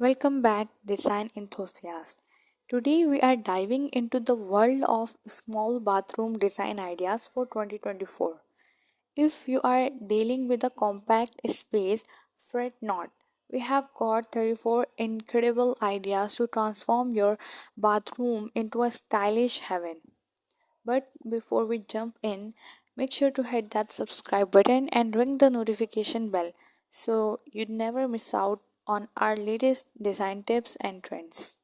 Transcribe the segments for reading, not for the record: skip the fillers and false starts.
Welcome back, design enthusiast. Today we are diving into the world of small bathroom design ideas for 2024. If you are dealing with a compact space, fret not. We have got 34 incredible ideas to transform your bathroom into a stylish heaven. But before we jump in, make sure to hit that subscribe button and ring the notification bell so you never miss out on our latest design tips and trends.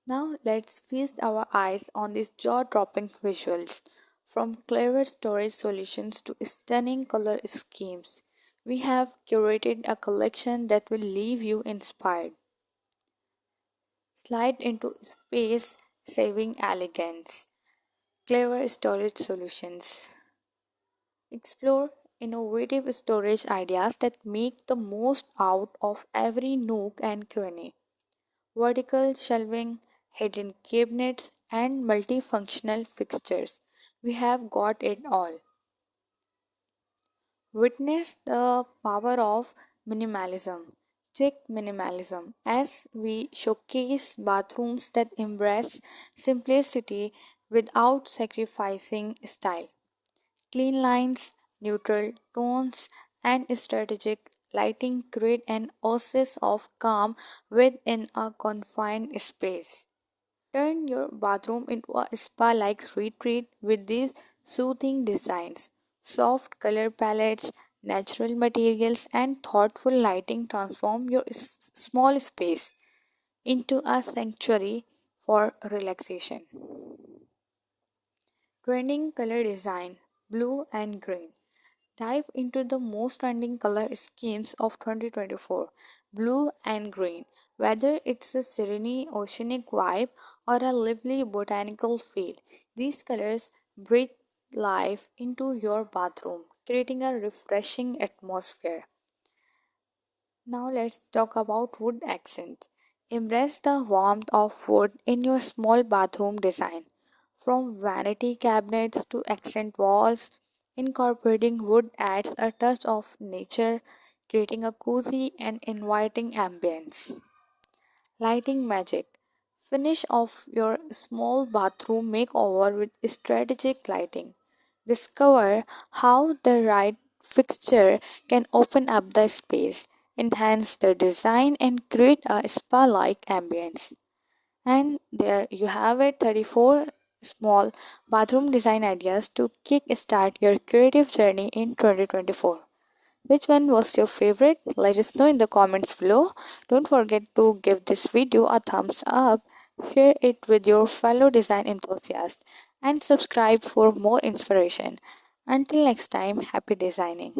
Now let's feast our eyes on these jaw-dropping visuals. From clever storage solutions to stunning color schemes, we have curated a collection that will leave you inspired. Slide into space saving elegance. Clever storage solutions. Explore innovative storage ideas that make the most out of every nook and cranny. Vertical shelving, hidden cabinets, and multifunctional fixtures. We have got it all. Witness the power of minimalism. Check minimalism as we showcase bathrooms that embrace simplicity without sacrificing style. Clean lines, neutral tones, and strategic lighting create an oasis of calm within a confined space. Turn your bathroom into a spa like retreat with these soothing designs. Soft color palettes, natural materials, and thoughtful lighting transform your small space into a sanctuary for relaxation. Trending color design, blue and green. Dive into the most trending color schemes of 2024, blue and green. Whether it's a serene oceanic vibe or a lively botanical feel, these colors breathe life into your bathroom, creating a refreshing atmosphere. Now let's talk about wood accents. Embrace the warmth of wood in your small bathroom design. From vanity cabinets to accent walls, incorporating wood adds a touch of nature, creating a cozy and inviting ambience. Lighting magic. Finish off your small bathroom makeover with strategic lighting. Discover how the right fixture can open up the space, enhance the design, and create a spa like ambience. And there you have it, 34 small bathroom design ideas to kick-start your creative journey in 2024. Which one was your favorite? Let us know in the comments below. Don't forget to give this video a thumbs up, share it with your fellow design enthusiasts, and subscribe for more inspiration. Until next time, happy designing.